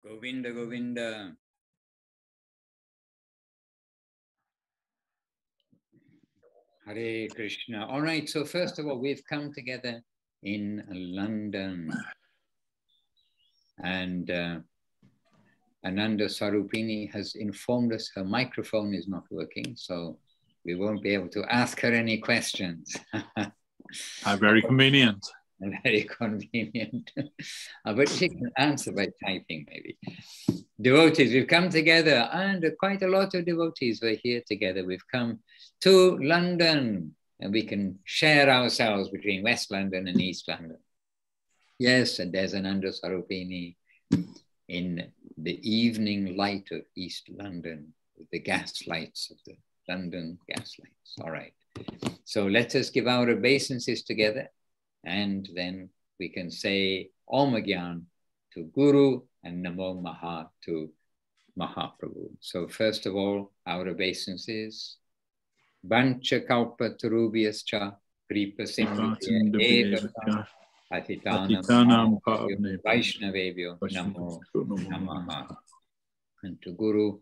Govinda, Govinda. Hare Krishna. All right, so first of all, we've come together in London. And Ananda Sarupini has informed us her microphone is not working, so we won't be able to ask her any questions. Very convenient. Very convenient. But she can answer by typing, maybe. Devotees, we've come together, and quite a lot of devotees were here together. We've come to London, and we can share ourselves between West London and East London. Yes, and there's Ananda Sarupini in the evening light of East London, with the gas lights of the London gas lights. All right. So let us give our obeisances together, and then we can say Om Agyan to Guru and Namo Maha to Mahaprabhu. So first of all, our obeisances. Bancha kalpa tarubhyascha kripa sindhubhya Patitanam Vaishnavebhyo Namo Namaha. And to Guru,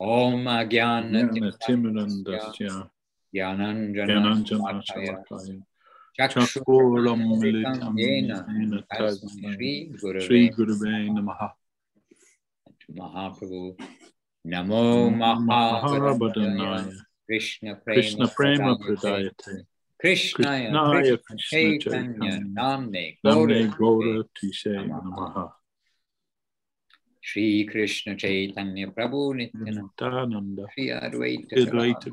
Om Agyana Timirandasya Gyananjana Shalakaya Chakshuram Militam Yena Tasmai Shri Gurave Namaha. And to Mahaprabhu, Namo Mahabhadanaya Krishna Prema Pradayate Krishnaya Chaitanya Namne Gaura Tishe Namaha. Sri Krishna Chaitanya Prabhu Nityananda Sri Advaita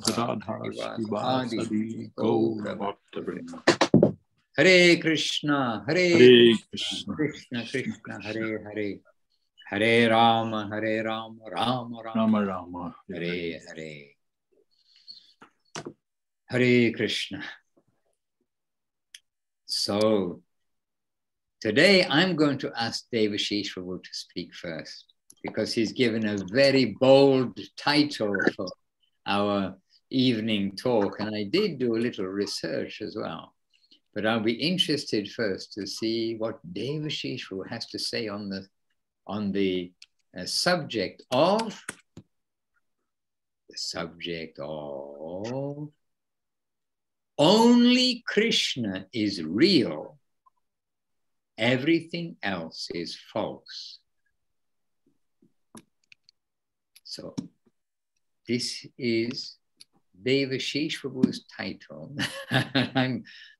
Gadadhara Srivasadi Gaura Bhaktavrinda. Hare Krishna, Hare Krishna, Krishna Krishna, Hare Hare, Hare Rama, Rama Rama, Hare Hare. Hare Krishna. So today I'm going to ask Devashis Prabhu to speak first, because he's given a very bold title for our evening talk, and I did do a little research as well. But I'll be interested first to see what Devashis Prabhu has to say on the subject of only Krishna is real. Everything else is false. So this is Devashis Prabhu's title.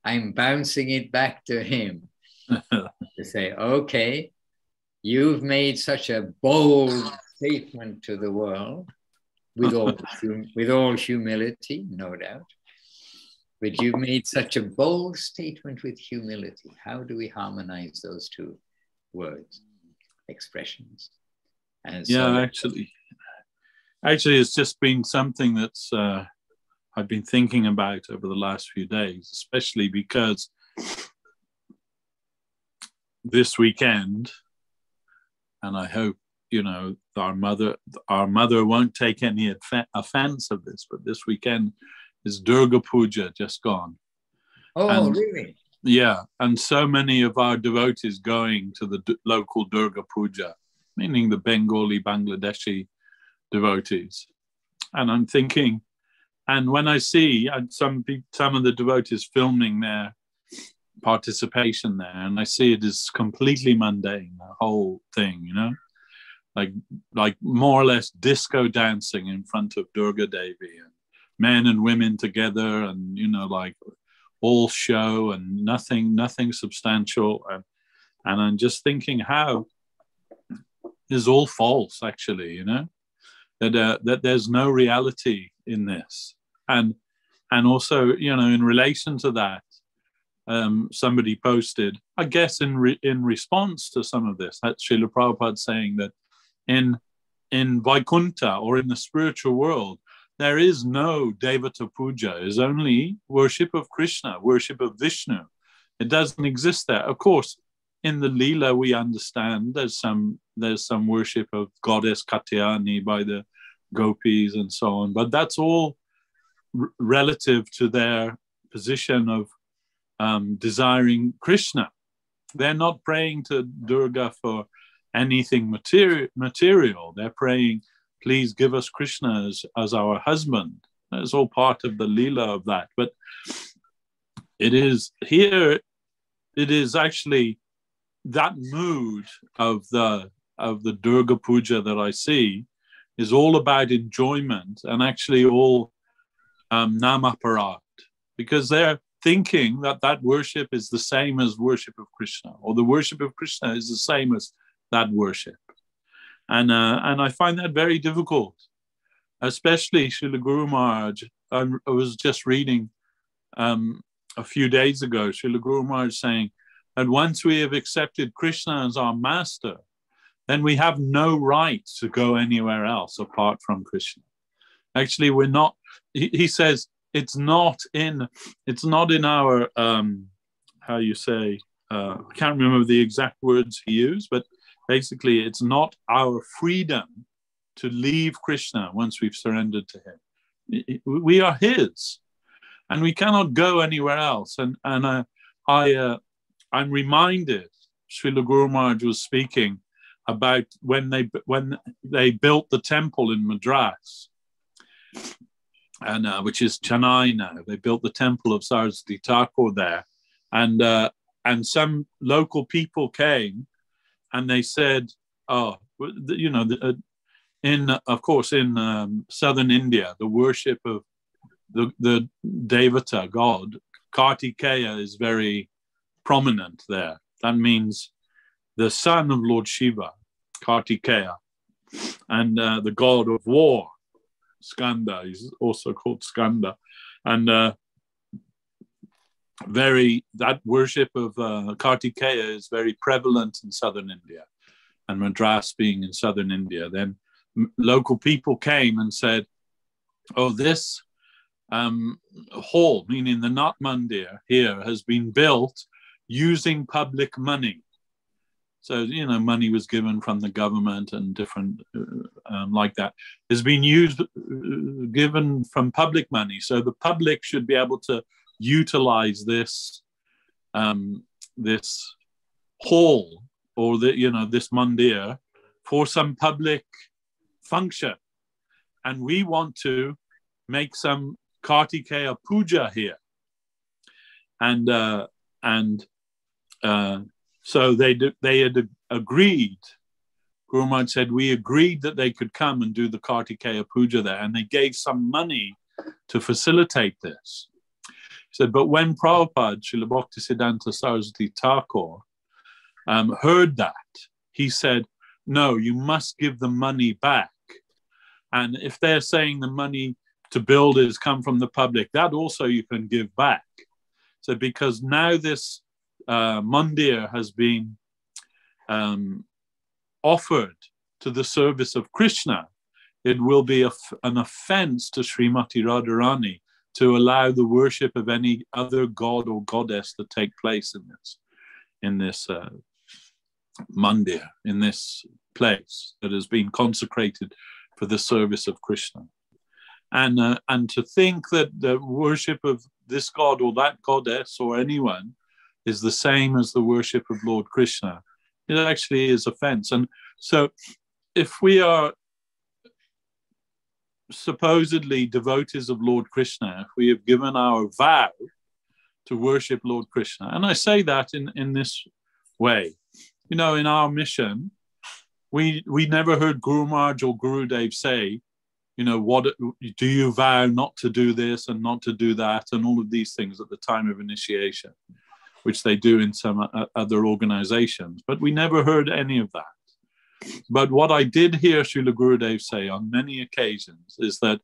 I'm bouncing it back to him to say, okay, you've made such a bold statement to the world, with all humility, no doubt. But you've made such a bold statement with humility. How do we harmonize those two words, expressions? And so, yeah, actually, it's just been something that's I've been thinking about over the last few days, especially because this weekend, and I hope, you know, our mother won't take any offense of this, but this weekend is Durga Puja just gone. Oh, and, really? Yeah, and so many of our devotees going to the local Durga Puja, meaning the Bengali, Bangladeshi devotees. And I'm thinking, and when I see some of the devotees filming their participation there, and I see it is completely mundane, the whole thing, you know, like more or less disco dancing in front of Durga Devi, and men and women together, and, you know, like all show and nothing substantial. And I'm just thinking how is all false, actually, you know, that there's no reality in this. And also, you know, in relation to that, somebody posted, I guess in response to some of this, that's Srila Prabhupada saying that in Vaikuntha, or in the spiritual world, there is no Devata Puja. It's only worship of Krishna, worship of Vishnu. It doesn't exist there. Of course, in the Leela, we understand there's some worship of goddess Katyayani by the gopis and so on, but that's all relative to their position of desiring Krishna. They're not praying to Durga for anything material. They're praying, please give us Krishna as our husband. That's all part of the Leela of that. But it is here, it is actually that mood of the Durga Puja that I see is all about enjoyment and actually all namaparat, because they're thinking that worship is the same as worship of Krishna, or the worship of Krishna is the same as that worship. And I find that very difficult, especially Srila Guru Maharaj. I was just reading a few days ago, Srila Guru Maharaj saying that once we have accepted Krishna as our master, then we have no right to go anywhere else apart from Krishna. Actually, we're not, he says, it's not in our, how you say, I can't remember the exact words he used, but basically it's not our freedom to leave Krishna once we've surrendered to him. We are his, and we cannot go anywhere else. And I'm reminded, Srila Guru Maharaj was speaking about when they built the temple in Madras, and which is Chennai now. They built the temple of Saraswati Thakur there, and some local people came, and they said, "Oh, you know, of course in southern India, the worship of the Devata god Kartikeya is very prominent there. That means the son of Lord Shiva, Kartikeya, and the god of war, Skanda, is also called Skanda, and that worship of Kartikeya is very prevalent in southern India, and Madras being in southern India. Then local people came and said, "Oh, this hall, meaning the Nat Mandir here, has been built using public money." So, you know, money was given from the government and different like that. Has been given from public money. So the public should be able to utilize this this hall, or this mandir, for some public function. And we want to make some Kartikeya puja here. So they had agreed. Guru Maharaj said, we agreed that they could come and do the Kartikeya puja there, and they gave some money to facilitate this. He said, but when Prabhupada, Srila Bhaktisiddhanta Saraswati Thakur, heard that, he said, no, you must give the money back. And if they're saying the money to build has come from the public, that also you can give back. So because now this mandir has been offered to the service of Krishna, it will be an offense to Srimati Radharani to allow the worship of any other god or goddess to take place in this mandir, in this place that has been consecrated for the service of Krishna. And to think that the worship of this god or that goddess or anyone is the same as the worship of Lord Krishna, it actually is offense. And so if we are supposedly devotees of Lord Krishna, if we have given our vow to worship Lord Krishna, and I say that in this way, you know, in our mission, we never heard Guru Maharaj or Gurudev say, you know, what do you vow not to do this and not to do that, and all of these things at the time of initiation, which they do in some other organizations. But we never heard any of that. But what I did hear Srila Gurudev say on many occasions is that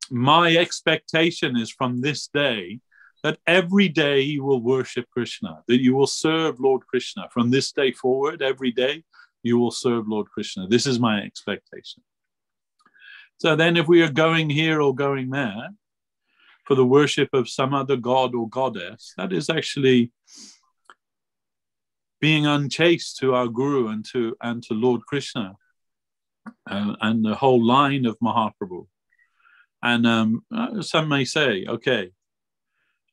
my expectation is from this day that every day you will worship Krishna, that you will serve Lord Krishna. From this day forward, every day you will serve Lord Krishna. This is my expectation. So then if we are going here or going there for the worship of some other god or goddess, that is actually being unchaste to our Guru and to Lord Krishna and the whole line of Mahaprabhu. And some may say, okay,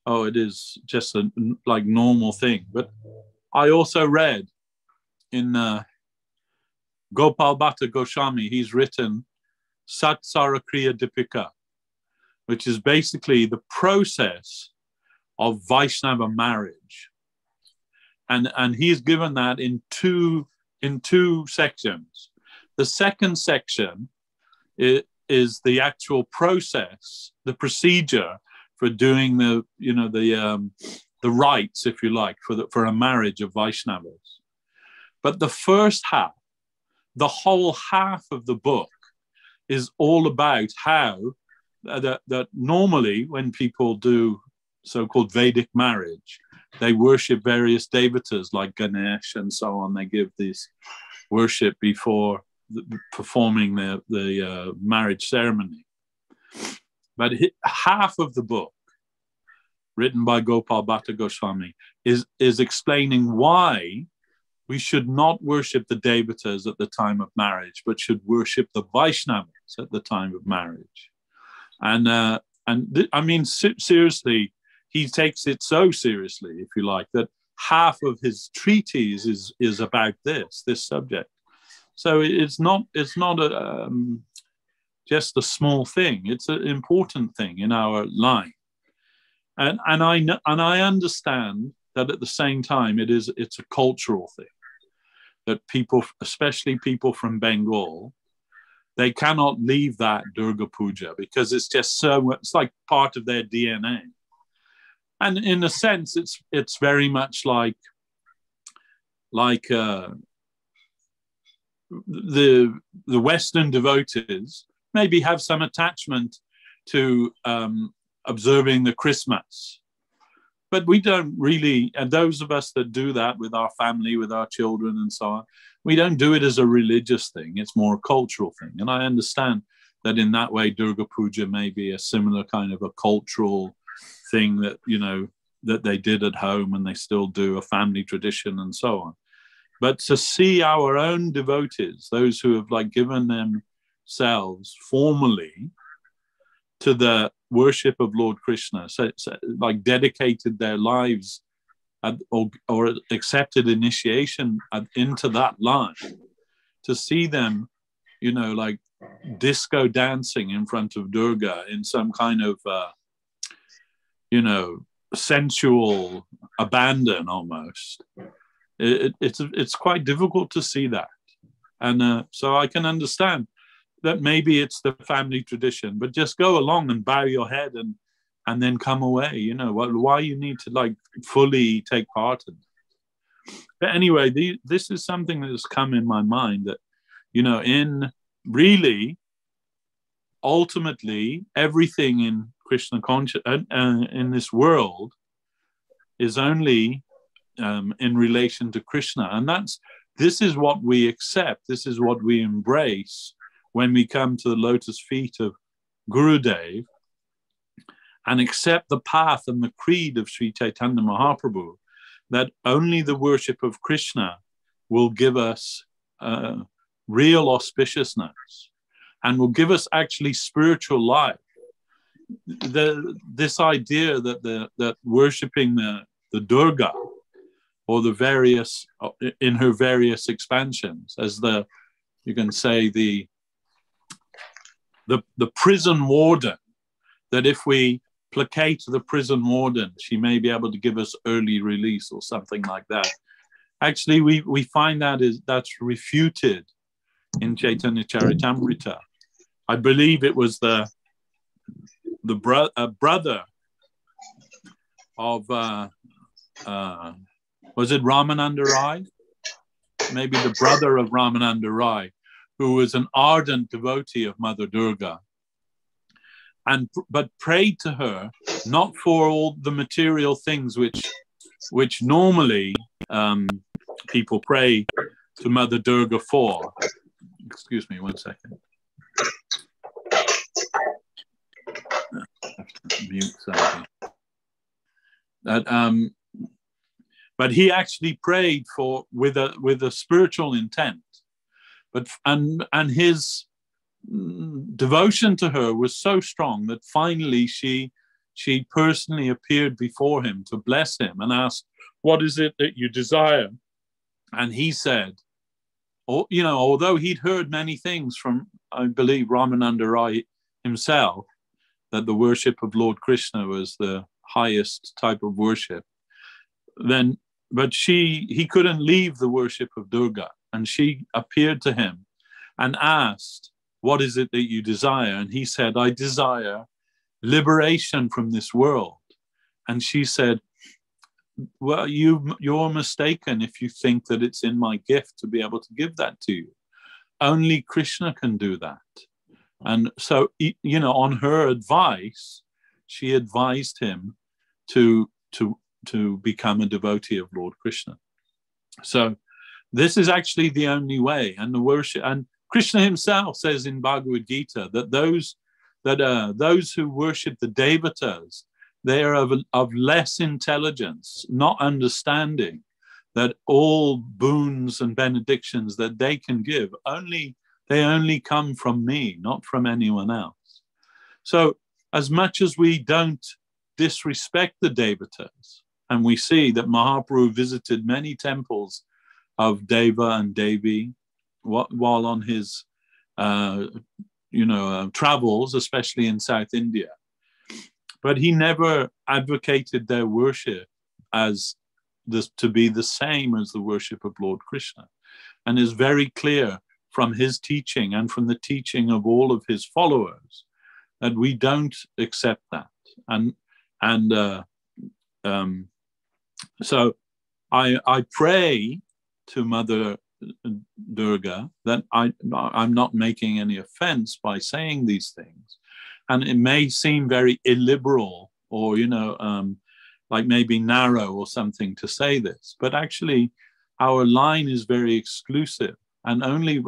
oh, it is just a like normal thing. But I also read in Gopal Bhatta Goswami, he's written Sat Sarakriya Dipika, which is basically the process of Vaishnava marriage. And he's given that in two sections. The second section is the actual process, the procedure for doing the rites, if you like, for a marriage of Vaishnavas. But the first half, the whole half of the book, is all about how that normally when people do so-called Vedic marriage, they worship various devatas like Ganesh and so on. They give this worship before performing the marriage ceremony. But half of the book, written by Gopal Bhatta Goswami, is explaining why we should not worship the devatas at the time of marriage, but should worship the Vaishnavas at the time of marriage. I mean, seriously, he takes it so seriously, if you like, that half of his treatise is about this subject. So it's not just a small thing. It's an important thing in our line. And I understand that at the same time it's a cultural thing, that people, especially people from Bengal, they cannot leave that Durga Puja because it's just it's like part of their DNA. And in a sense, it's very much like the Western devotees maybe have some attachment to observing the Christmas. But we don't really, and those of us that do that with our family, with our children and so on, we don't do it as a religious thing. It's more a cultural thing. And I understand that in that way, Durga Puja may be a similar kind of a cultural thing that, that they did at home and they still do, a family tradition and so on. But to see our own devotees, those who have given themselves formally to the worship of Lord Krishna, so dedicated their lives or accepted initiation into that line, to see them, disco dancing in front of Durga in some kind of, sensual abandon almost. It's quite difficult to see that. And so I can understand that maybe it's the family tradition, but just go along and bow your head and then come away. Why you need to fully take part in it. But anyway, this is something that has come in my mind that, in really, ultimately, everything in Krishna consciousness in this world is only in relation to Krishna. And this is what we accept. This is what we embrace when we come to the lotus feet of Gurudev and accept the path and the creed of Sri Chaitanya Mahaprabhu, that only the worship of Krishna will give us real auspiciousness and will give us actually spiritual life. This idea that worshipping the Durga, or the various, in her various expansions, as you can say the prison warden, that if we placate the prison warden, she may be able to give us early release or something like that. Actually, we find that's refuted in Chaitanya Charitamrita. I believe it was the brother of was it Ramananda Rai? Maybe the brother of Ramananda Rai, who was an ardent devotee of Mother Durga, but prayed to her not for all the material things which normally people pray to Mother Durga for. Excuse me, 1 second. I have to mute something. But he actually prayed with a spiritual intent, and his devotion to her was so strong that finally she personally appeared before him to bless him and asked, "What is it that you desire?" And he said, or, you know, although he'd heard many things from, I believe, Ramananda Rai himself, that the worship of Lord Krishna was the highest type of worship, but he couldn't leave the worship of Durga. And she appeared to him and asked, what is it that you desire? And he said, I desire liberation from this world. And she said, well, you're mistaken if you think that it's in my gift to be able to give that to you. Only Krishna can do that. And so, you know, on her advice, she advised him to become a devotee of Lord Krishna. So this is actually the only way. And the worship, and Krishna himself says in Bhagavad Gita that those who worship the devatas, they are of less intelligence, not understanding that all boons and benedictions that they can give they only come from me, not from anyone else. So as much as we don't disrespect the devatas, and we see that Mahaprabhu visited many temples of Deva and Devi while on his travels, especially in South India, but he never advocated their worship as to be the same as the worship of Lord Krishna, and is very clear from his teaching and from the teaching of all of his followers that we don't accept that. So I pray to Mother Durga that I'm not making any offense by saying these things. And it may seem very illiberal or, like maybe narrow or something to say this, but actually our line is very exclusive, and only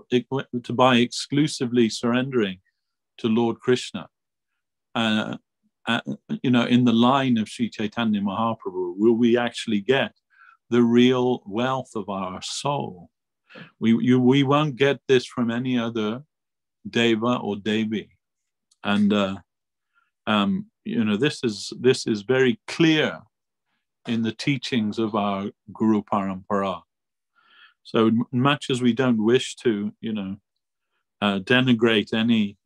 by exclusively surrendering to Lord Krishna, in the line of Sri Chaitanya Mahaprabhu, will we actually get the real wealth of our soul. We won't get this from any other Deva or Devi. And this is very clear in the teachings of our Guru Parampara. So much as we don't wish to, denigrate any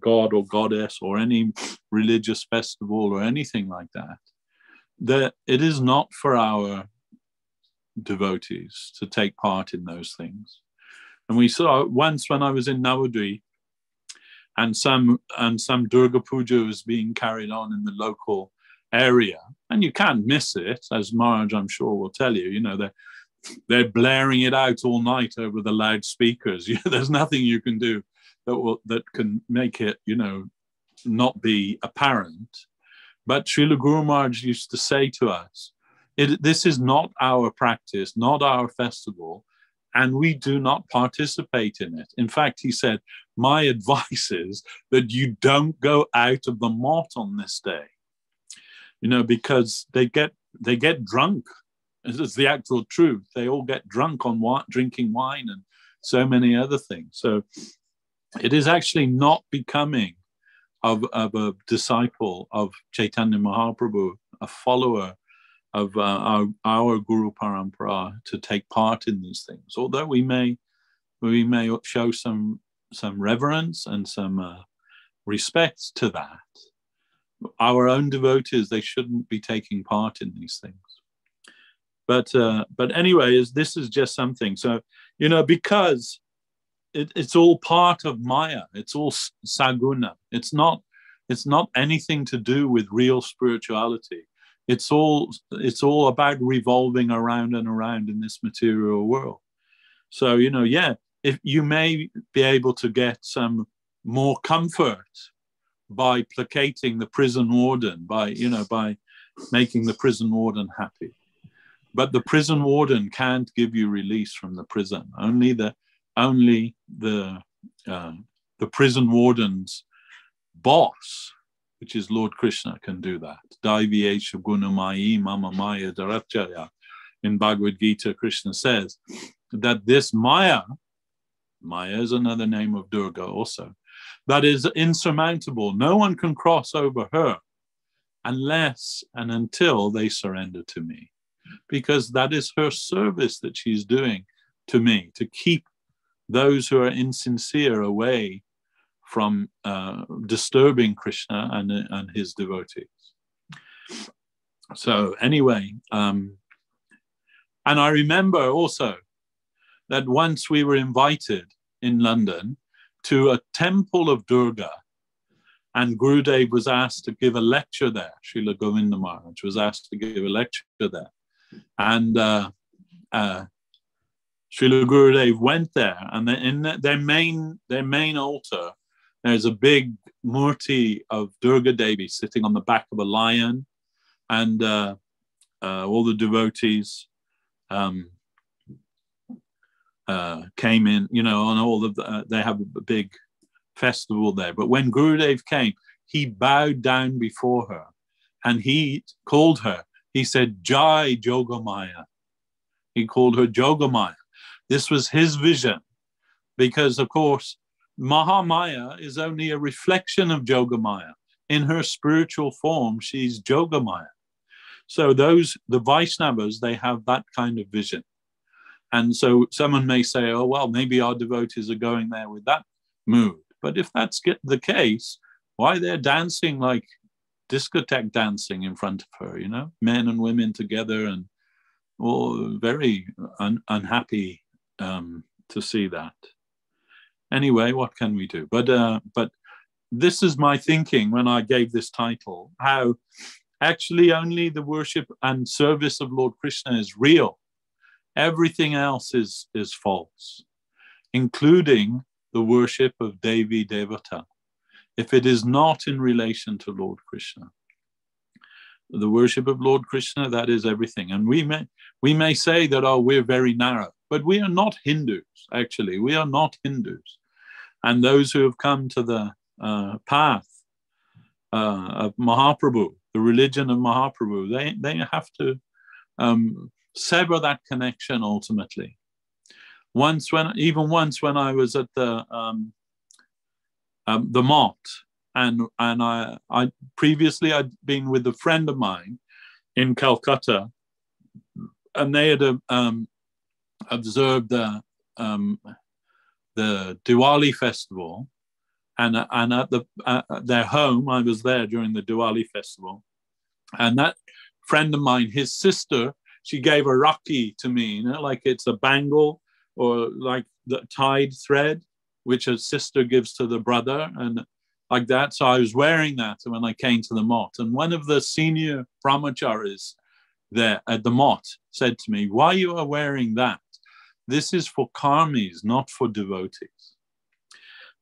god or goddess or any religious festival or anything like that it is not for our devotees to take part in those things. And we saw once when I was in Navadvip, and some Durga Puja was being carried on in the local area, and you can't miss it, as Maharaj I'm sure will tell you. They're blaring it out all night over the loudspeakers. There's nothing you can do that can make it not be apparent. But Srila Guru Maharaj used to say to us, this is not our practice, not our festival, and we do not participate in it. In fact, he said, my advice is that you don't go out of the mott on this day, because they get drunk. It's the actual truth. They all get drunk on drinking wine and so many other things. So it is actually not becoming of a disciple of Chaitanya Mahaprabhu, a follower of our Guru Parampara, to take part in these things. Although we may show some reverence and some respect to that, our own devotees, they shouldn't be taking part in these things. But anyway, this is just something. So, because it's all part of Maya, it's all saguna. It's not anything to do with real spirituality. It's all about revolving around and around in this material world. So, if you may be able to get some more comfort by placating the prison warden, by making the prison warden happy. But the prison warden can't give you release from the prison. Only the prison warden's boss, which is Lord Krishna, can do that. Daiviyesha gunamayi mama maya darachaya. In Bhagavad Gita, Krishna says that this Maya is another name of Durga also, that is insurmountable. No one can cross over her unless and until they surrender to me, because that is her service that she's doing to me, to keep those who are insincere away from disturbing Krishna and his devotees. So anyway, and I remember also that once we were invited in London to a temple of Durga, and Gurudev was asked to give a lecture there. Srila Govinda Maharaj was asked to give a lecture there. And Srila Gurudev went there, and in their main altar, there's a big murti of Durga Devi sitting on the back of a lion, and all the devotees came in, you know, and all of they have a big festival there. But when Gurudev came, he bowed down before her, and he called her. He said, "Jai Jogamaya." He called her Jogamaya. This was his vision, because of course Mahamaya is only a reflection of Jogamaya. In her spiritual form, she's Jogamaya. So the Vaishnavas, they have that kind of vision. And so someone may say, oh, well, maybe our devotees are going there with that mood. But if that's the case, why they're dancing like discotheque dancing in front of her, you know, men and women together, and all very unhappy to see that. Anyway, what can we do? But this is my thinking when I gave this title, how actually only the worship and service of Lord Krishna is real. Everything else is false, including the worship of Devi Devata, if it is not in relation to Lord Krishna. The worship of Lord Krishna, that is everything. And we may say that, oh, we're very narrow, but we are not Hindus, actually. We are not Hindus. And those who have come to the path of Mahaprabhu, the religion of Mahaprabhu, they have to sever that connection ultimately. Once when I was at the Mott, and I previously I'd been with a friend of mine in Calcutta, and they had observed the Diwali festival, and at their home, I was there during the Diwali festival, and that friend of mine, his sister, she gave a rakhi to me, you know, like it's a bangle or like the tied thread, which a sister gives to the brother, and like that. So I was wearing that when I came to the Mott, and one of the senior brahmacharis there at the Mott said to me, "Why you are wearing that? This is for karmis, not for devotees."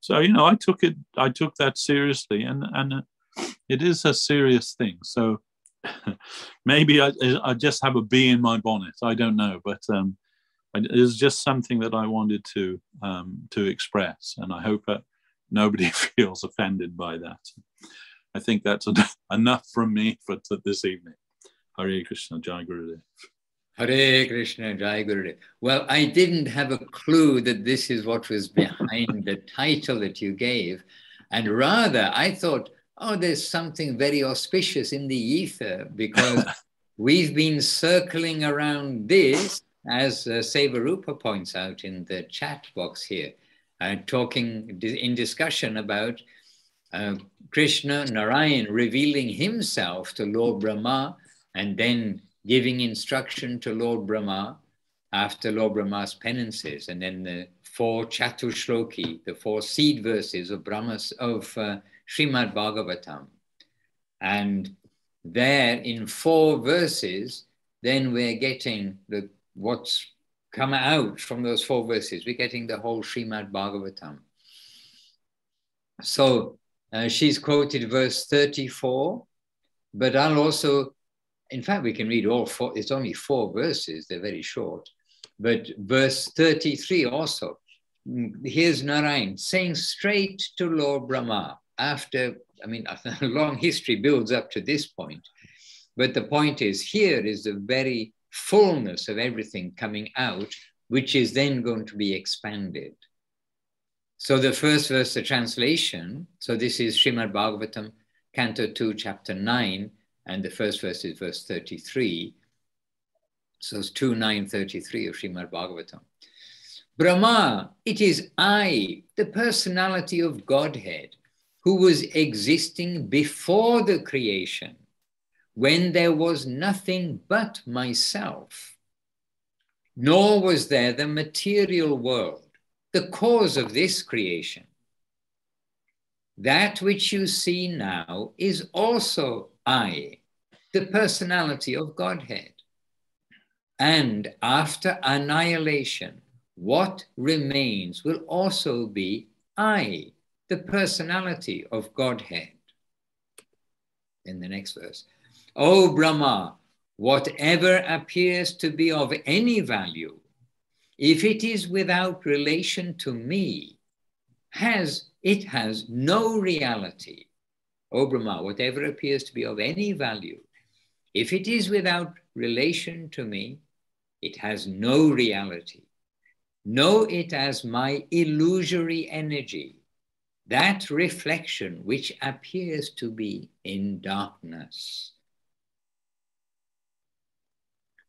So, you know, I took that seriously, and it is a serious thing. So maybe I just have a bee in my bonnet. I don't know, but it is just something that I wanted to express, and I hope that nobody feels offended by that. I think that's enough from me for this evening. Hare Krishna, Jai Gurudev. Hare Krishna, Jai Gurudev. Well, I didn't have a clue that this is what was behind the title that you gave. And rather, I thought, oh, there's something very auspicious in the ether, because we've been circling around this, as Sevarupa points out in the chat box here, talking in discussion about Krishna, Narayan revealing himself to Lord Brahma, and then giving instruction to Lord Brahma after Lord Brahma's penances, and then the 4 Chatushloki, the 4 seed verses of Srimad Bhagavatam. And there in 4 verses, then we're getting what's come out from those 4 verses. We're getting the whole Srimad Bhagavatam. So she's quoted verse 34, but I'll also, in fact, we can read all 4. It's only 4 verses. They're very short. But verse 33 also, here's Narayan saying straight to Lord Brahma after, I mean, a long history builds up to this point. But the point is, here is the very fullness of everything coming out, which is then going to be expanded. So the first verse, the translation, so this is Srimad Bhagavatam, Canto 2, Chapter 9, and the first verse is verse 33. So it's 2, 9, 33 of Srimad Bhagavatam. Brahma, it is I, the personality of Godhead, who was existing before the creation, when there was nothing but myself, nor was there the material world, the cause of this creation. That which you see now is also I, the personality of Godhead. And after annihilation, what remains will also be I, the personality of Godhead. In the next verse, O Brahma, whatever appears to be of any value, if it is without relation to me, it has no reality. O Brahma, whatever appears to be of any value, if it is without relation to me, it has no reality. Know it as my illusory energy, that reflection which appears to be in darkness.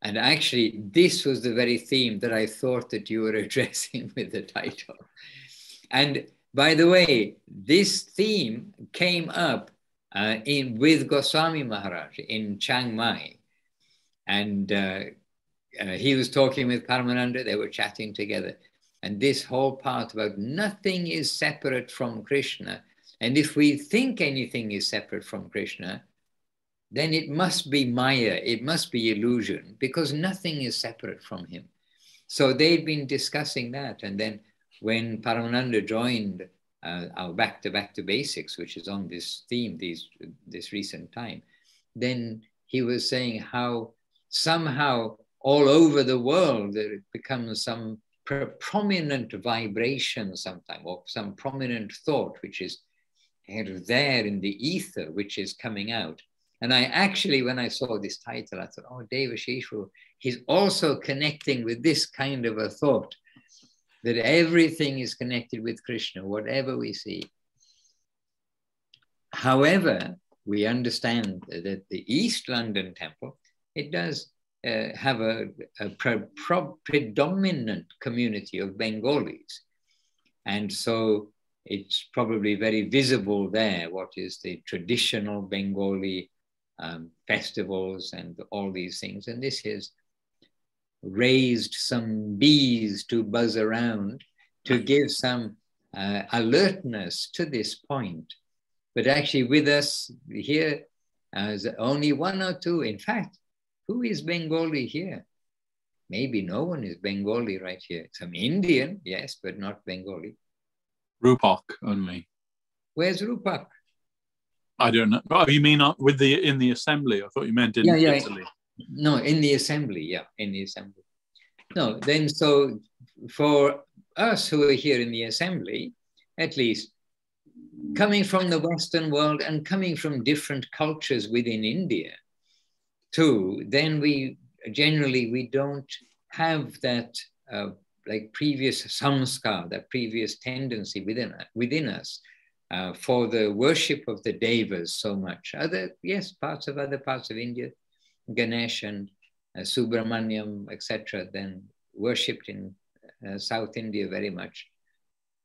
And actually, this was the very theme that I thought that you were addressing with the title. And by the way, this theme came up with Goswami Maharaj in Chiang Mai. And he was talking with Paramananda, they were chatting together. And this whole part about nothing is separate from Krishna. And if we think anything is separate from Krishna, then it must be Maya, it must be illusion, because nothing is separate from him. So they'd been discussing that. And then when Paramananda joined our Back to Basics, which is on this theme this recent time, then he was saying how somehow all over the world there becomes some prominent vibration sometime, or some prominent thought which is there in the ether, which is coming out. And I actually, when I saw this title, I thought, oh, Devashis Prabhu, he's also connecting with this kind of a thought, that everything is connected with Krishna, whatever we see. However, we understand that the East London Temple, it does have a predominant community of Bengalis. And so it's probably very visible there, what is the traditional Bengali festivals and all these things. And this has raised some bees to buzz around to give some alertness to this point. But actually with us here, there's only one or two. In fact, who is Bengali here? Maybe no one is Bengali right here. Some Indian, yes, but not Bengali. Rupak only. Where's Rupak? I don't know. Oh, you mean in the assembly? I thought you meant in Italy. No, in the assembly, yeah, in the assembly. No, then so for us who are here in the assembly, at least, coming from the Western world and coming from different cultures within India too, then we don't have that like previous samskar, that previous tendency within us for the worship of the devas so much. Other parts of India, Ganesh and Subramanyam, etc., then worshipped in South India very much.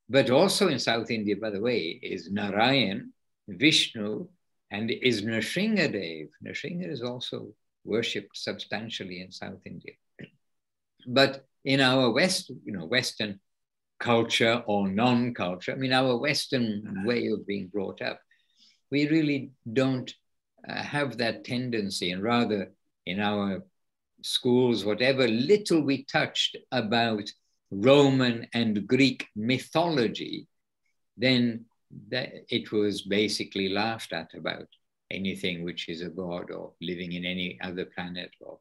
But also in South India, by the way, is Narayan, Vishnu, and is Nrsingadev. Nrsinga is also worshipped substantially in South India. But in our Western culture or non-culture, I mean, our Western way of being brought up, we really don't have that tendency, and rather in our schools, whatever little we touched about Roman and Greek mythology, then it was basically laughed at about anything which is a god or living in any other planet or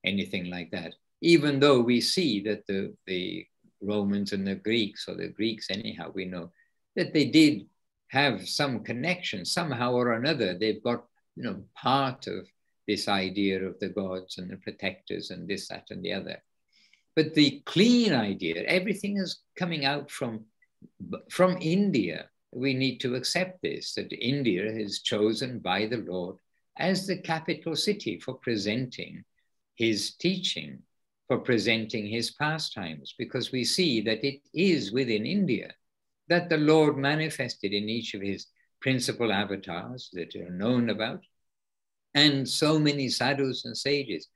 anything like that. Even though we see that the Romans and the Greeks, or the Greeks anyhow, we know that they did have some connection somehow or another. They've got, part of this idea of the gods and the protectors and this, that, and the other. But the clean idea, everything is coming out from India. We need to accept this, that India is chosen by the Lord as the capital city for presenting his teaching. for presenting his pastimes, because we see that it is within India that the Lord manifested in each of his principal avatars that are known about. And so many sadhus and sages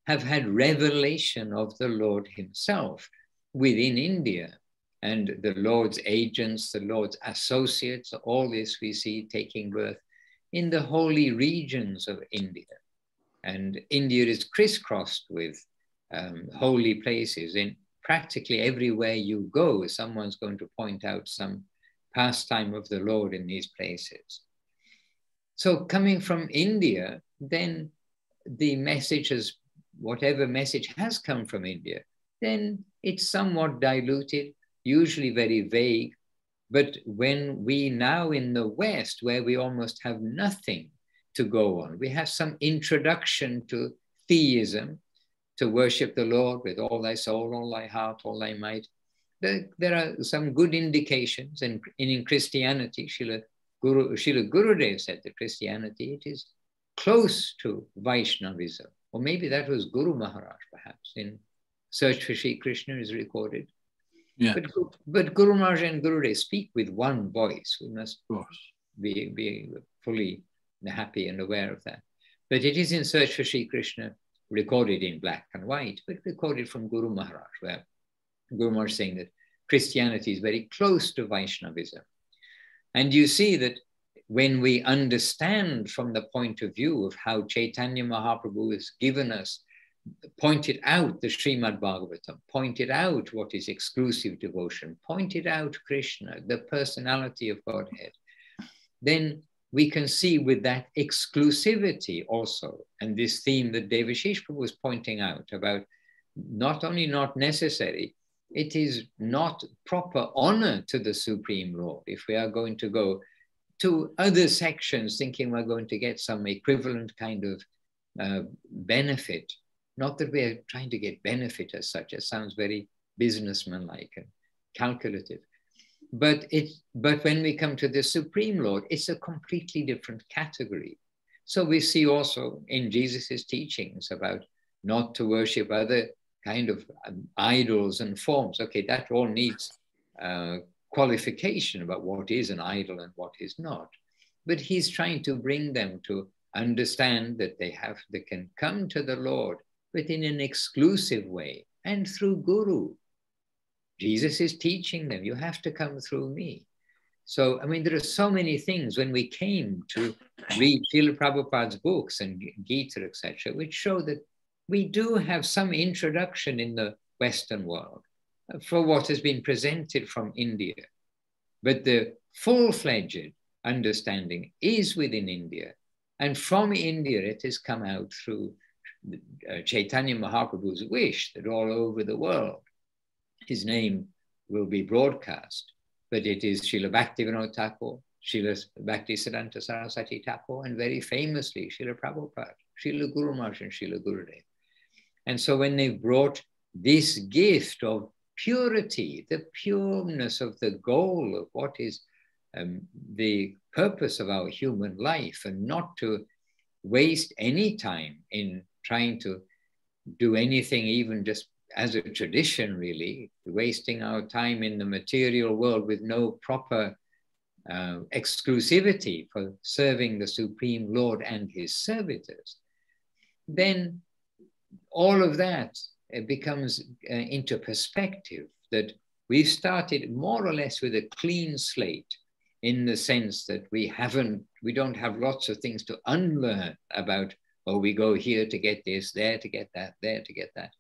have had revelation of the Lord himself within India. And the Lord's agents, the Lord's associates, all this we see taking birth in the holy regions of India. And India is crisscrossed with holy places. In practically everywhere you go, someone's going to point out some pastime of the Lord in these places. So coming from India, then the messages, whatever message has come from India, then it's somewhat diluted, usually very vague. But when we now in the West, where we almost have nothing to go on, we have some introduction to theism, to worship the Lord with all thy soul, all thy heart, all thy might. There are some good indications. And in Christianity, Srila Gurudev said that Christianity, it is close to Vaishnavism. Or maybe that was Guru Maharaj, perhaps, in Search for Sri Krishna is recorded. Yeah. But Guru Maharaj and Gurudev speak with one voice. We must be fully happy and aware of that. But it is in Search for Sri Krishna, recorded in black and white, but recorded from Guru Maharaj, where Guru Maharaj is saying that Christianity is very close to Vaishnavism. And you see that when we understand from the point of view of how Chaitanya Mahaprabhu has given us, pointed out the Srimad Bhagavatam, pointed out what is exclusive devotion, pointed out Krishna, the personality of Godhead, then we can see with that exclusivity also, and this theme that Devashis Prabhu was pointing out about not only not necessary, it is not proper honor to the Supreme Lord if we are going to go to other sections thinking we're going to get some equivalent kind of benefit. Not that we are trying to get benefit as such, it sounds very businessman-like and calculative. But when we come to the Supreme Lord, it's a completely different category. So we see also in Jesus's teachings about not to worship other kind of idols and forms. Okay, that all needs qualification about what is an idol and what is not. But he's trying to bring them to understand that they can come to the Lord, but in an exclusive way and through Guru. Jesus is teaching them, you have to come through me. So, I mean, there are so many things when we came to read Srila Prabhupada's books and Gita, etc., which show that we do have some introduction in the Western world for what has been presented from India. But the full-fledged understanding is within India. And from India, it has come out through Chaitanya Mahaprabhu's wish that all over the world, his name will be broadcast. But it is Srila Bhaktivinoda Thakur, Srila Bhaktisiddhanta Saraswati Thakur, and very famously Srila Prabhupada, Srila Guru Maharaj and Srila Gurudev. And so when they brought this gift of purity, the pureness of the goal of what is the purpose of our human life, and not to waste any time in trying to do anything, even just as a tradition, really, wasting our time in the material world with no proper exclusivity for serving the Supreme Lord and his servitors, then all of that becomes into perspective that we've started more or less with a clean slate, in the sense that we don't have lots of things to unlearn about, oh, we go here to get this, there to get that, there to get that.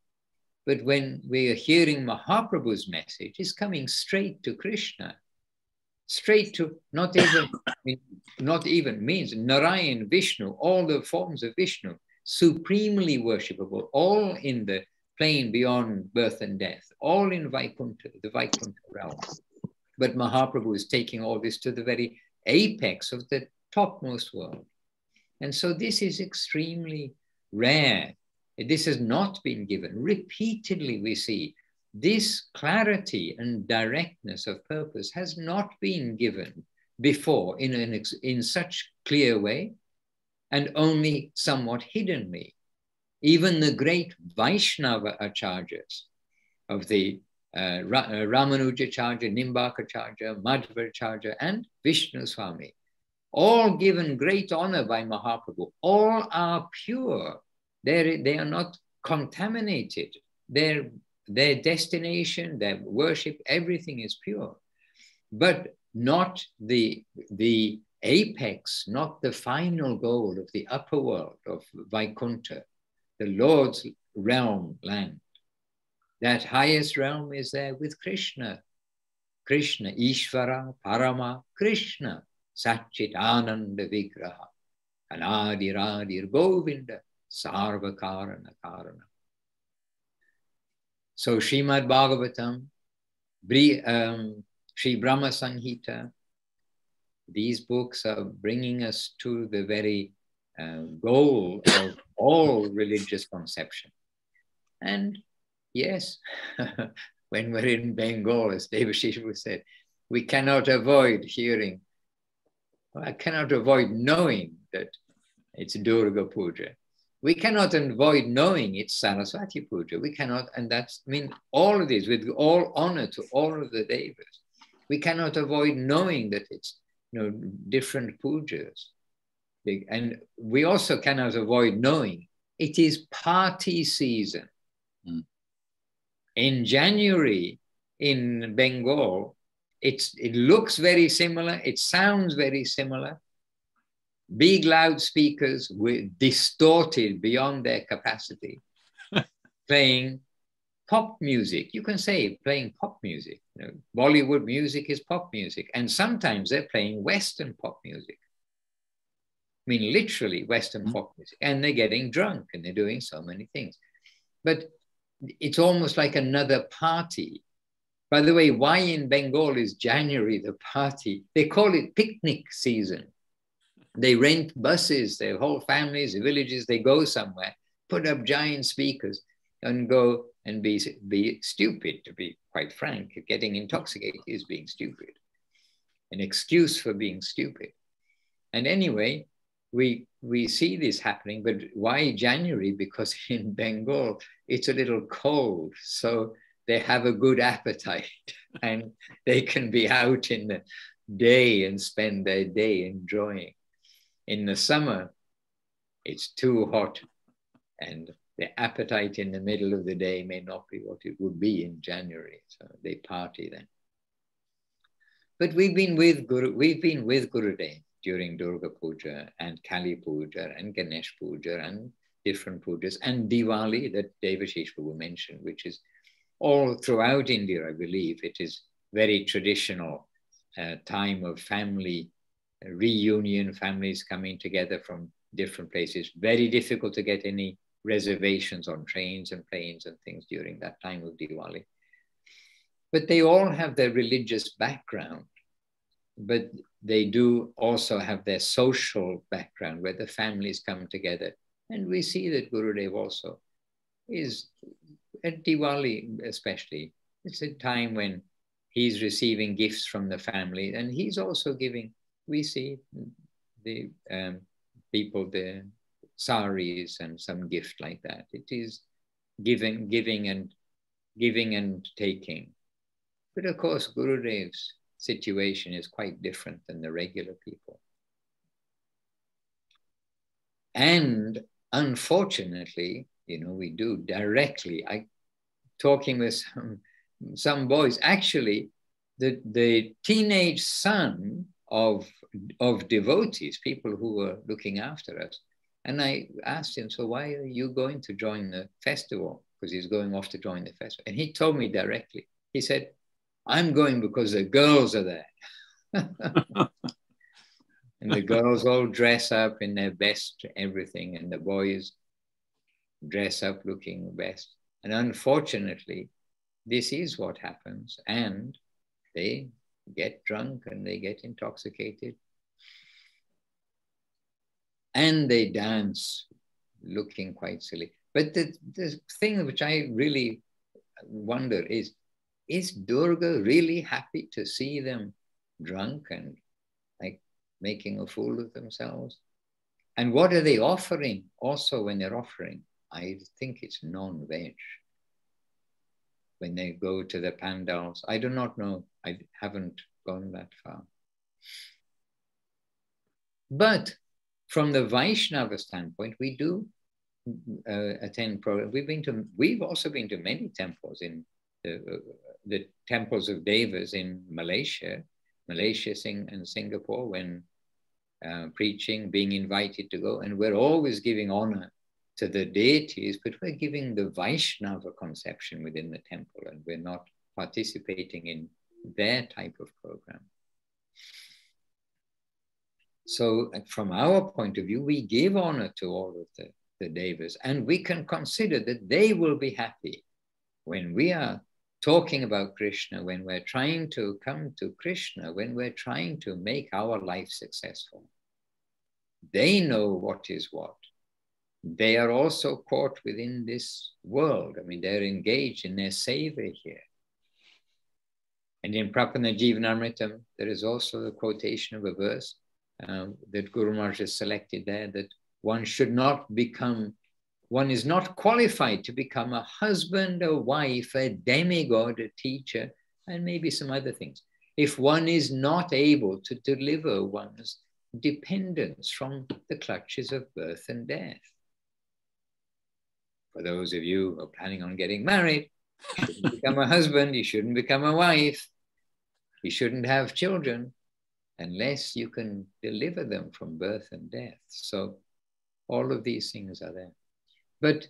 But when we are hearing Mahaprabhu's message, it's coming straight to Krishna, straight to not even means Narayan, Vishnu, all the forms of Vishnu, supremely worshipable, all in the plane beyond birth and death, all in Vaikuntha, the Vaikuntha realm. But Mahaprabhu is taking all this to the very apex of the topmost world. And so this is extremely rare. This has not been given. Repeatedly we see this clarity and directness of purpose has not been given before in such clear way, and only somewhat hiddenly. Even the great Vaishnava acharyas of the Ramanujacharya, Nimbakacharya, Madhvacharya, and Vishnu Swami, all given great honor by Mahaprabhu, all are pure. They are not contaminated. Their destination, their worship, everything is pure. But not the apex, not the final goal of the upper world of Vaikuntha, the Lord's realm, land. That highest realm is there with Krishna. Krishna, Ishvara, Parama, Krishna, Satchit Ananda Vigraha, Anadiradir Govinda, Sarvakarana Karana. So Srimad Bhagavatam, Sri Brahma Sanghita, these books are bringing us to the very goal of all religious conception. And yes, when we're in Bengal, as Devashis Prabhu said, we cannot avoid hearing, I cannot avoid knowing that it's Durga Puja. We cannot avoid knowing it's Saraswati Puja. We cannot, and that's, I mean, all of these, with all honor to all of the devas, we cannot avoid knowing that it's, different pujas. And we also cannot avoid knowing it is party season. Mm. In January in Bengal, it looks very similar, it sounds very similar. Big loudspeakers with distorted beyond their capacity, playing pop music. You can say playing pop music. Bollywood music is pop music. And sometimes they're playing Western pop music. I mean, literally Western pop music. And they're getting drunk and they're doing so many things. But it's almost like another party. By the way, why in Bengal is January the party? They call it picnic season. They rent buses, their whole families, the villages, they go somewhere, put up giant speakers and go and be stupid, to be quite frank. Getting intoxicated is being stupid, an excuse for being stupid. And anyway, we see this happening, but why January? Because in Bengal, it's a little cold. So they have a good appetite and they can be out in the day and spend their day enjoying. In the summer, it's too hot and the appetite in the middle of the day may not be what it would be in January. So they party then. But we've been with Gurudev during Durga Puja and Kali Puja and Ganesh Puja and different pujas and Diwali that Devashis Prabhu mentioned, which is all throughout India, I believe. It is very traditional time of family reunion, families coming together from different places. Very difficult to get any reservations on trains and planes and things during that time of Diwali. But they all have their religious background, but they do also have their social background where the families come together. And we see that Gurudev also is, at Diwali especially, it's a time when he's receiving gifts from the family and he's also giving, we see the people, the saris and some gift like that. It is giving and taking. But of course, Gurudev's situation is quite different than the regular people. And unfortunately, we do directly, talking with some boys, actually, the teenage son of devotees, people who were looking after us. And I asked him, so why are you going to join the festival? Because he's going off to join the festival. And he told me directly, he said, I'm going because the girls are there. And the girls all dress up in their best everything, and the boys dress up looking best. And unfortunately, this is what happens. And they get drunk and they get intoxicated. And they dance looking quite silly. But the thing which I really wonder is Durga really happy to see them drunk and like making a fool of themselves? And what are they offering also when they're offering? I think it's non-veg. When they go to the pandals, I do not know. I haven't gone that far. But from the Vaishnava standpoint, we do attend programs. We've also been to many temples in the temples of Devas in Malaysia and Singapore when preaching, being invited to go, and we're always giving honor to the deities, but we're giving the Vaishnava conception within the temple, and we're not participating in their type of program. So from our point of view, we give honor to all of the devas, and we can consider that they will be happy when we are talking about Krishna, when we're trying to come to Krishna, when we're trying to make our life successful. They know what is what. They are also caught within this world. I mean, they're engaged in their seva here. And in Prapana Jivanamritam, there is also a quotation of a verse that Guru Maharaj has selected there, that one is not qualified to become a husband, a wife, a demigod, a teacher, and maybe some other things, if one is not able to deliver one's dependence from the clutches of birth and death. For those of you who are planning on getting married, you shouldn't become a husband, you shouldn't become a wife, you shouldn't have children unless you can deliver them from birth and death. So all of these things are there. But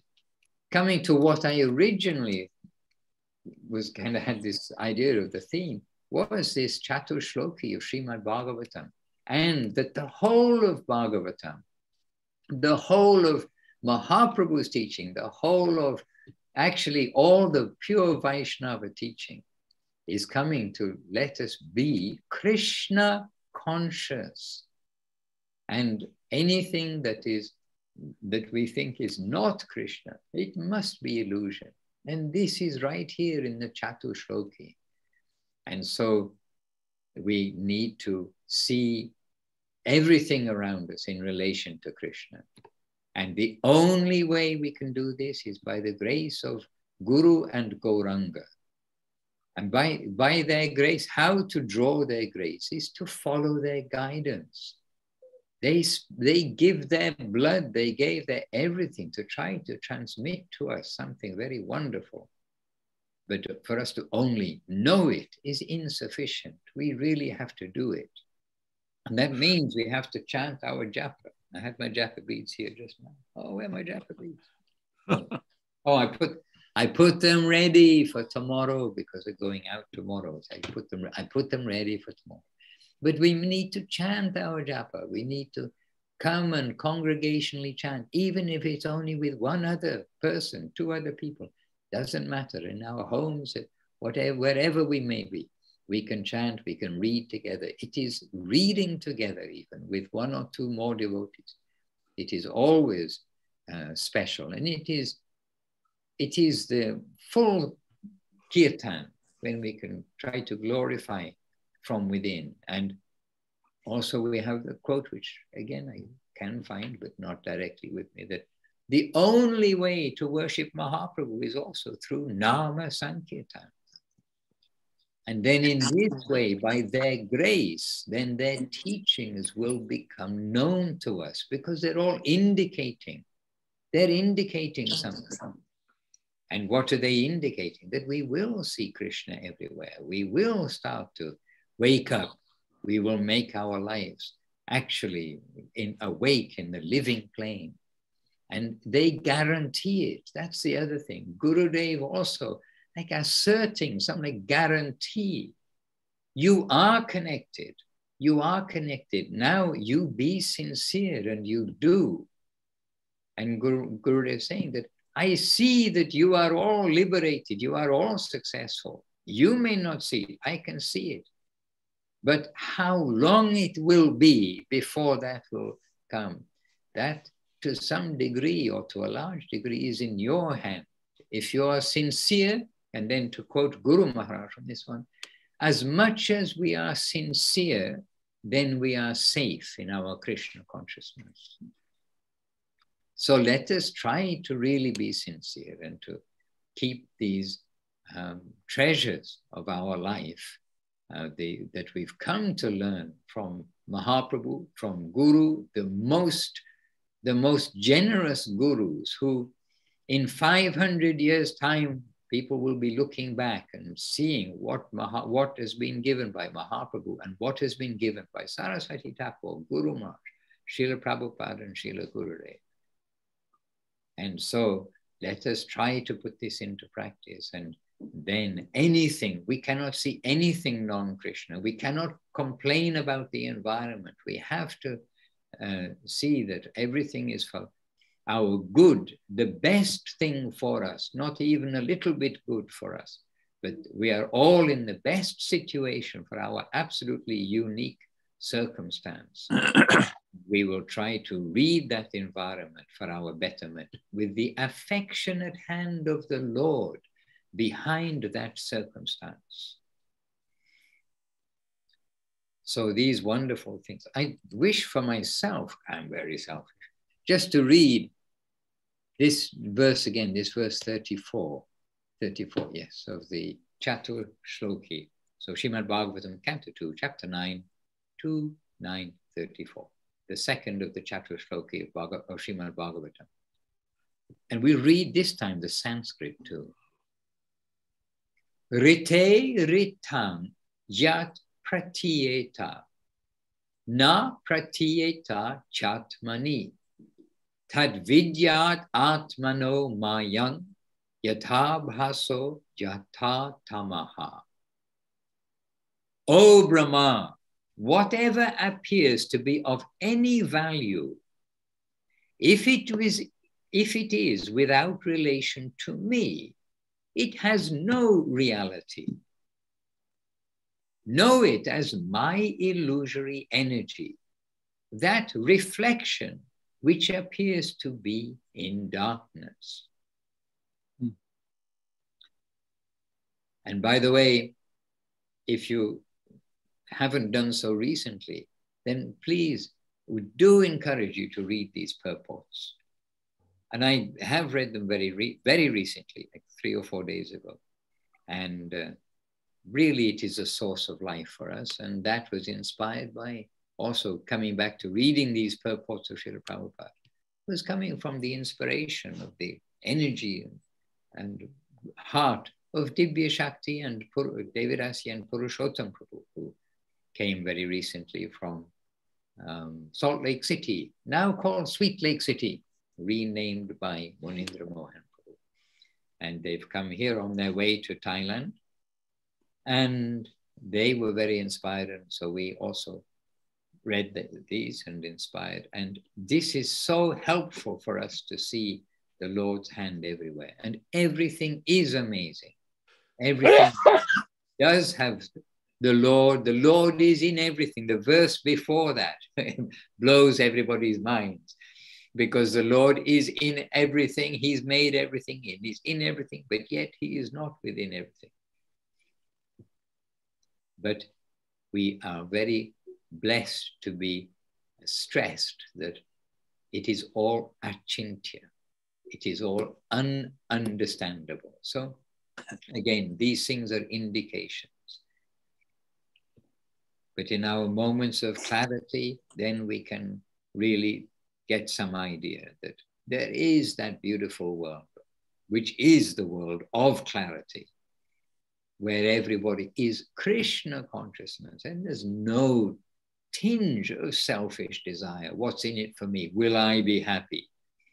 coming to what I originally was had this idea of the theme, was this Chatur Shloki of Srimad Bhagavatam, and that the whole of Bhagavatam, the whole of Mahaprabhu's teaching, the whole of actually all the pure Vaishnava teaching is coming to let us be Krishna conscious. And anything that we think is not Krishna, it must be illusion. And this is right here in the Chatur Shloki. And so we need to see everything around us in relation to Krishna. And the only way we can do this is by the grace of Guru and Gauranga. And by their grace, how to draw their grace is to follow their guidance. They give their blood, they gave their everything to try to transmit to us something very wonderful. But for us to only know it is insufficient. We really have to do it. And that means we have to chant our japa. I had my japa beads here just now. Oh, where are my japa beads? Oh, I put them ready for tomorrow because they're going out tomorrow. So I put them ready for tomorrow. But we need to chant our japa. We need to come and congregationally chant, even if it's only with one other person, two other people. Doesn't matter. In our homes, whatever, wherever we may be, we can chant, we can read together. It is reading together, even with one or two more devotees. It is always special. And it is the full kirtan when we can try to glorify from within. And also we have the quote, which again I can find, but not directly with me, that the only way to worship Mahaprabhu is also through Nama Sankirtan. And then in this way, by their grace, then their teachings will become known to us, because they're all indicating something. And what are they indicating? That we will see Krishna everywhere. We will start to wake up. We will make our lives actually awake in the living plane. And they guarantee it. That's the other thing. Gurudev also like asserting something, guarantee. You are connected. You are connected. Now you be sincere and you do. And Gurudev is saying that I see that you are all liberated. You are all successful. You may not see it. I can see it. But how long it will be before that will come, that to some degree or to a large degree is in your hand. If you are sincere, and then to quote Guru Maharaj from this one, as much as we are sincere, then we are safe in our Krishna consciousness. So let us try to really be sincere and to keep these treasures of our life that we've come to learn from Mahaprabhu, from Guru, the most generous gurus who in 500 years' time, people will be looking back and seeing what has been given by Mahaprabhu and what has been given by Saraswati Thakur, Guru Maharaj, Srila Prabhupada and Srila Gurudev. And so let us try to put this into practice, and then anything, we cannot see anything non-Krishna. We cannot complain about the environment. We have to see that everything is for our good, the best thing for us, not even a little bit good for us, but we are all in the best situation for our absolutely unique circumstance. We will try to read that environment for our betterment with the affectionate hand of the Lord behind that circumstance. So these wonderful things, I wish for myself, I'm very selfish, just to read this verse again, this verse 34, yes, of the Chatur Shloki. So Srimad Bhagavatam, Canto 2, Chapter 9, 2, 9, 34. The second of the Chatur Shloki of Srimad Bhagavatam. And we read this time the Sanskrit too. Rite ritam yat pratiyeta, na pratiyeta chatmani, tad vidyat atmano mayang yatha bhaso yatha tamaha. O Brahma, whatever appears to be of any value, if it is without relation to me, it has no reality. Know it as my illusory energy, that reflection which appears to be in darkness. And by the way, if you haven't done so recently, then please, we do encourage you to read these purports. And I have read them very recently, like 3 or 4 days ago. And really it is a source of life for us. And that was inspired by also coming back to reading these purports of Srila Prabhupada. It was coming from the inspiration of the energy and heart of Divya Shakti and Devidasi and Purushottam Prabhu, who came very recently from Salt Lake City, now called Sweet Lake City, renamed by Munindra Mohan Prabhu. And they've come here on their way to Thailand. And they were very inspired. And so we also read these and inspired. And this is so helpful for us to see the Lord's hand everywhere. And everything is amazing. Everything does have the Lord. The Lord is in everything. The verse before that blows everybody's minds, because the Lord is in everything. He's made everything in. He's in everything, but yet he is not within everything. But we are very blessed to be stressed that it is all achintya. It is all ununderstandable. So again, these things are indications. But in our moments of clarity, then we can really get some idea that there is that beautiful world, which is the world of clarity, where everybody is Krishna consciousness and there's no tinge of selfish desire. What's in it for me? Will I be happy?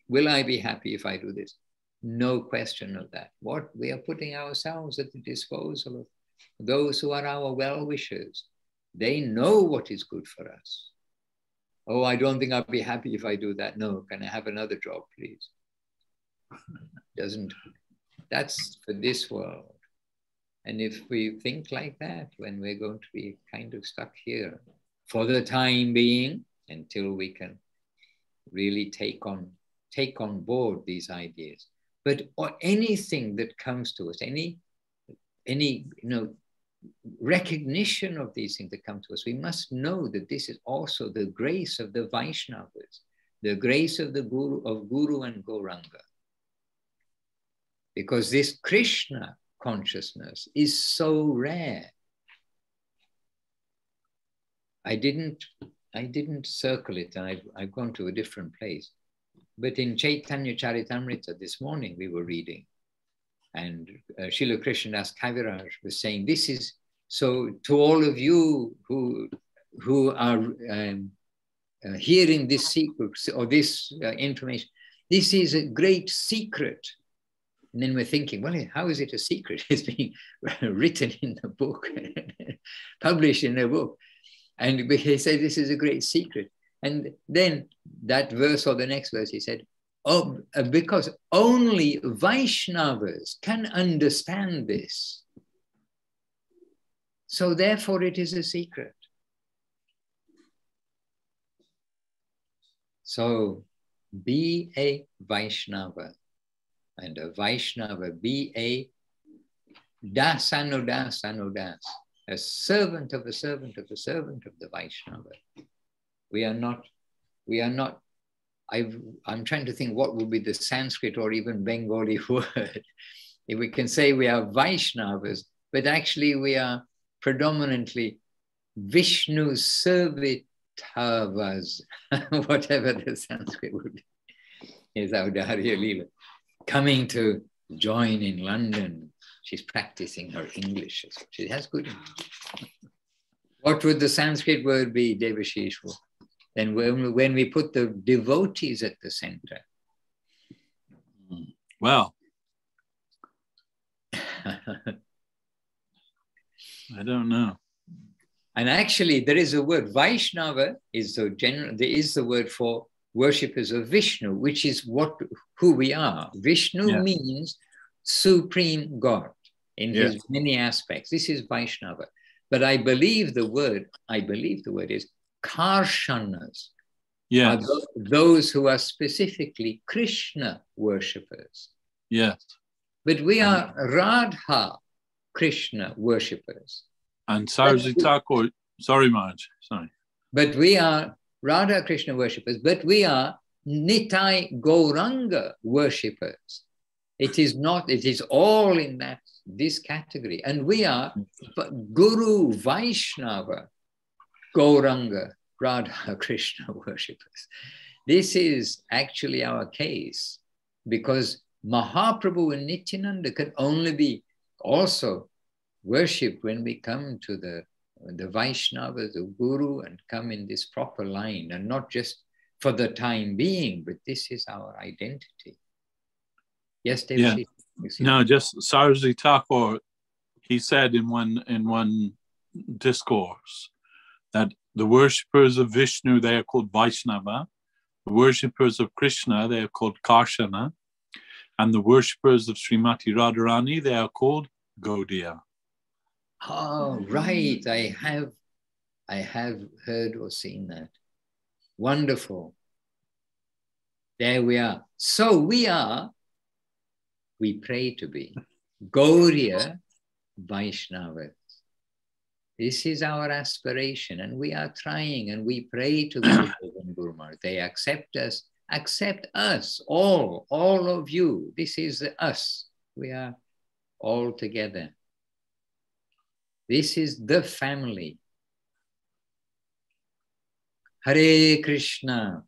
Will I be happy if I do this? No question of that. What we are putting ourselves at the disposal of those who are our well-wishers. They know what is good for us. Oh, I don't think I'll be happy if I do that. No, can I have another job, please? That's for this world. And if we think like that, when we're going to be kind of stuck here for the time being, until we can really take on board these ideas. But or anything that comes to us, any recognition of these things that come to us, we must know that this is also the grace of the Vaishnavas, the grace of the Guru and Gauranga. Because this Krishna consciousness is so rare. I didn't circle it, and I've gone to a different place. But in Chaitanya Charitamrita this morning we were reading, and Srila Krishnadas Kaviraj was saying, this is, so to all of you who are hearing this secret or this information, this is a great secret. And then we're thinking, well, how is it a secret? It's being written in the book, published in a book. And he said, this is a great secret. And then that verse or the next verse, he said, oh, because only Vaishnavas can understand this. So therefore it is a secret. So be a Vaishnava. And a Vaishnava, be a dasanudas anudas, a servant of a servant of a servant of the Vaishnava. We are not, I'm trying to think what would be the Sanskrit or even Bengali word. If we can say we are Vaishnavas, but actually we are predominantly Vishnu servitavas, whatever the Sanskrit would be, is our Dharya Leela. Coming to join in London. She's practicing her English. She has good English. What would the Sanskrit word be, Devashis? Then when we put the devotees at the center. Well, I don't know. And actually, there is a word, Vaishnava is so general, there is the word for worshippers of Vishnu, which is who we are. Vishnu means supreme God in his many aspects. This is Vaishnava. But I believe the word is Karshanas. Yes. Are those who are specifically Krishna worshippers. Yes. But we are Radha Krishna worshippers. And Saraswati Thakur, sorry, Maharaj, sorry. But we are Radha Krishna worshippers, but we are Nitai Gauranga worshippers. It is not, it is all in this category. And we are Guru Vaishnava Gauranga Radha Krishna worshippers. This is actually our case, because Mahaprabhu and Nityananda can only be also worshipped when we come to the Vaishnava, the Guru, and come in this proper line, and not just for the time being, but this is our identity. Yes, David? Yeah. No, just Saraswati Thakur, he said in one discourse that the worshippers of Vishnu, they are called Vaishnava, the worshippers of Krishna, they are called Karshana, and the worshippers of Srimati Radharani, they are called Gaudiya. Oh, right. I have heard or seen that. Wonderful. There we are. So we pray to be Gaudiya Vaishnavas. This is our aspiration, and we are trying, and we pray to the Guru Maharaj. They accept us, all of you. This is us. We are all together. This is the family. Hare Krishna.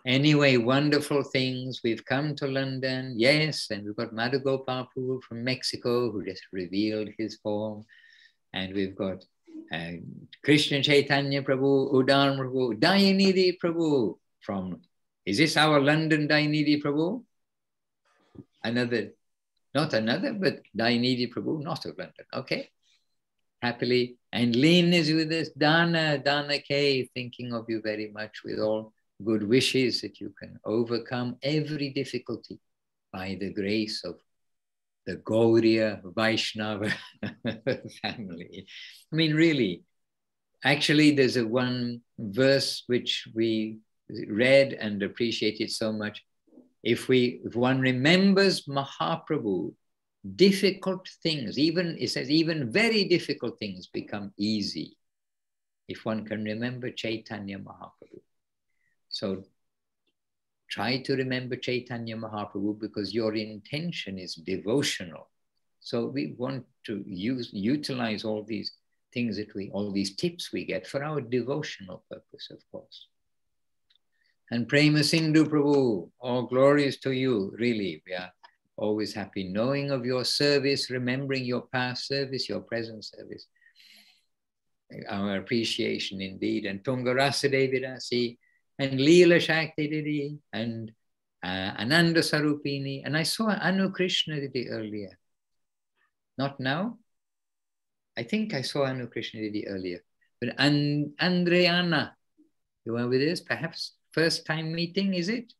Anyway, wonderful things. We've come to London, yes, and we've got Madhugopal Prabhu from Mexico who just revealed his form. And we've got Krishna Chaitanya Prabhu, Udan Prabhu, Dayanidhi Prabhu from, is this our London Dayanidhi Prabhu? Not another, but Dayanidhi Prabhu, not of London. Okay. Happily. And Lynn is with us. Dana K, thinking of you very much with all good wishes that you can overcome every difficulty by the grace of the Gaudiya Vaishnava family. I mean, really, actually, there's one verse which we read and appreciated so much. If one remembers Mahaprabhu, difficult things, it says even very difficult things become easy. if one can remember Chaitanya Mahaprabhu. So try to remember Chaitanya Mahaprabhu because your intention is devotional. So we want to utilize all these things all these tips we get for our devotional purpose, of course. And Prema Sindhu Prabhu, all glories to you, really. We are always happy knowing of your service, remembering your past service, your present service. Our appreciation indeed. And Tungarasa Devidasi, and Leela Shakti Didi, and Ananda Sarupini. And I saw Anu Krishna Didi earlier. Not now? I think I saw Anu Krishna Didi earlier. But Andreana, you are with us? Perhaps first time meeting, is it?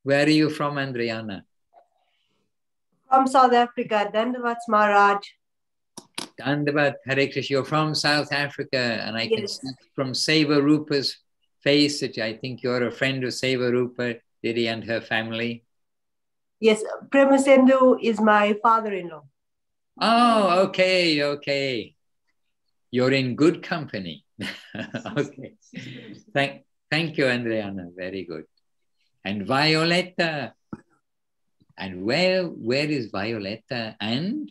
Where are you from, Andreana? From South Africa, Dandavat Maharaj. Dandavat, Hare Krishna. You're from South Africa, and I can see from Seva Rupa's face that I think you're a friend of Seva Rupa, Didi, and her family. Yes, Prema Sindhu is my father-in-law. Oh, okay, okay. You're in good company. Okay. Thank you, Andreana. Very good. And Violetta. And where is Violetta and?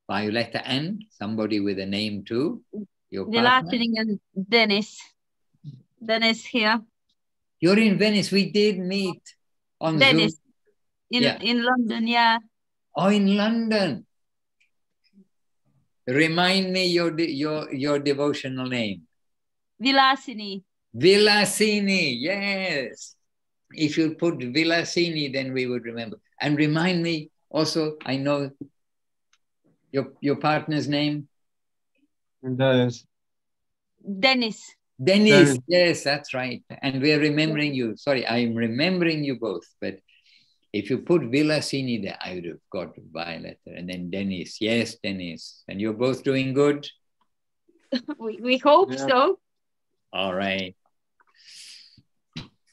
Violetta and somebody with a name too? Your partner? And Dennis. Dennis here. You're in Venice. We did meet on Dennis. Zoom. In London, yeah. Oh, in London. Remind me your devotional name. Vilasini. Vilasini, yes. If you put Vilasini, then we would remember. And remind me also, I know your partner's name? Dennis. Dennis, yes, that's right. And we're remembering you. Sorry, I'm remembering you both. But if you put Vilasini there, I would have got Violet. And then Dennis. Yes, Dennis. And you're both doing good? we hope so. All right.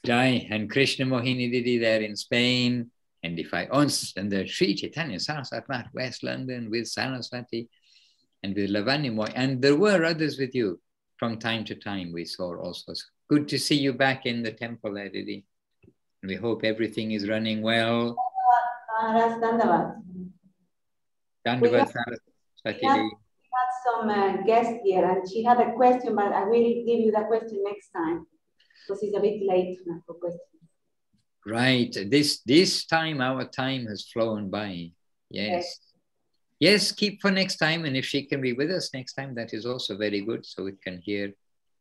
Jai. And Krishna Mohini Didi there in Spain. And and the Sri Chaitanya Saraswat Math, West London with Saraswati and with Lavanya Moy. And there were others with you from time to time. We saw also. Good to see you back in the temple there, Didi. And we hope everything is running well. Dandavat Saraswati. We had some guest here and she had a question, but I will give you that question next time because it's a bit late for questions. Right. This time, our time has flown by. Yes. Yes, keep for next time. And if she can be with us next time, that is also very good. So we can hear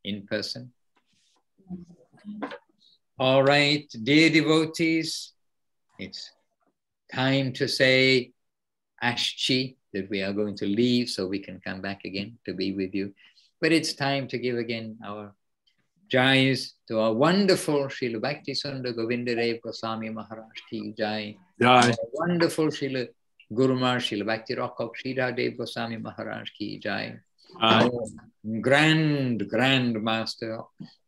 in person. All right, dear devotees, it's time to say Ashchi, that we are going to leave so we can come back again to be with you. But it's time to give again our jais to our wonderful Srila Bhakti Sundar Govinda Dev Goswami Maharaj ki jai. Our wonderful Srila Guru Maharaj Srila Bhakti Rakha Sridhar Dev Goswami Maharaj ki jai. Our grand master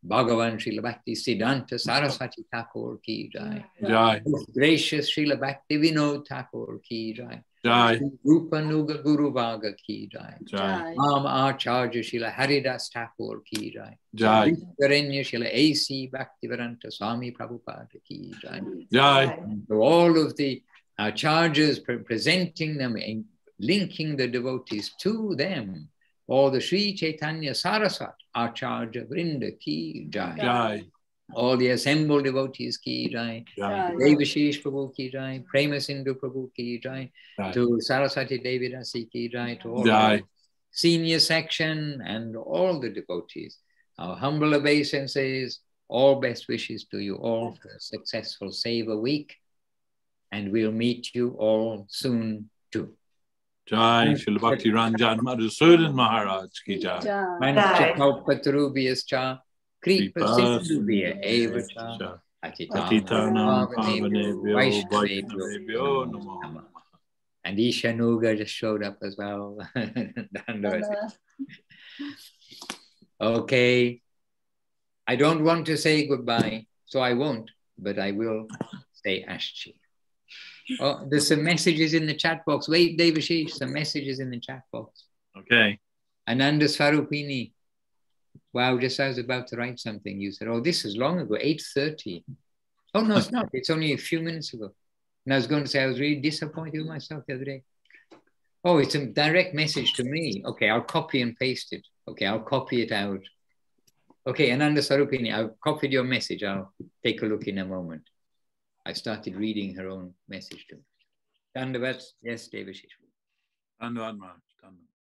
Bhagavan Srila Bhakti Siddhanta Saraswati Thakur ki jai. Jai. Gracious Srila Bhakti Vinod Thakur ki jai. Jai. Rupa Nuga Guru Bhaga ki jai. Jai. Acharya Srila Haridas Thakur ki jai. Jai. Viskaranya Srila A.C. Bhaktivedanta Swami Prabhupada ki jai. Jai. And to all of the acharyas presenting them and linking the devotees to them, all the Sri Chaitanya Saraswat Acharya Vrinda ki jai. Jai. All the assembled devotees ki jai. Devashis Prabhu ki jai. Prema Sindhu Prabhu ki jai. To Saraswati Devidasi ki jai. To all the senior section and all the devotees. Our humble obeisances, all best wishes to you all for a successful Seva week. And we'll meet you all soon too. Jai. Srila Bhakti Ranjan Madhusudan Maharaj ki jai. Manchakalpatarubhyascha Kripa Sindhubhya Eva Cha Atitanam Pavanebhyo Vaishnavebhyo Namo. And Ishanuga just showed up as well. Okay. I don't want to say goodbye, so I won't, but I will say Ashchi. Oh, there's some messages in the chat box. Wait, Devashish, some messages in the chat box. Okay. Ananda Swarupini. Wow, just I was about to write something. You said, oh, this is long ago, 8:30. Oh, no, it's not. It's only a few minutes ago. And I was going to say, I was really disappointed with myself the other day. Oh, it's a direct message to me. Okay, I'll copy and paste it. Okay, I'll copy it out. Okay, Ananda Sarupini, I've copied your message. I'll take a look in a moment. I started reading her own message to me. Dandavat, yes, Devashis. Dandavat, Maharaj. Dandavat.